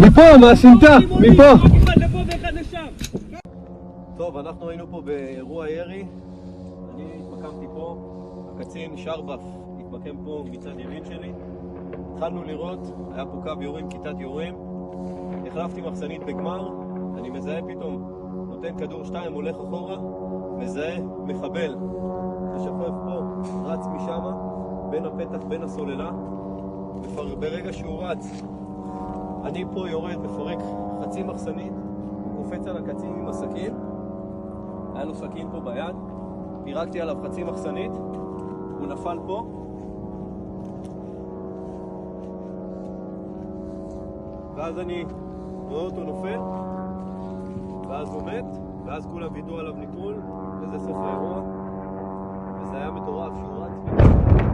מפה, מהסמטה, מפה. אחד לפה ואחד לשם. טוב, אנחנו היינו פה באירוע ירי. אני התמקמתי פה, הקצין שרבף התמקם פה מצד ימין שלי. התחלנו לראות, היה פה קו יורים, כיתת יורים. החלפתי מחסנית בגמר, אני מזהה פתאום, נותן כדור 2, הולך אחורה, מזהה מחבל משפף פה, רץ משם, בין הפתח, בין הסוללה. ברגע שהוא רץ, אני פה יורד, מפרק חצי מחסנית, קופץ על הקצין עם הסכין, היה לו סכין פה ביד, פירקתי עליו חצי מחסנית, הוא נפל פה, ואז אני רואה אותו נופל, ואז הוא מת, ואז כולם וידאו עליו ניטרול, וזה סוף האירוע, וזה היה מטורף שהוא רץ.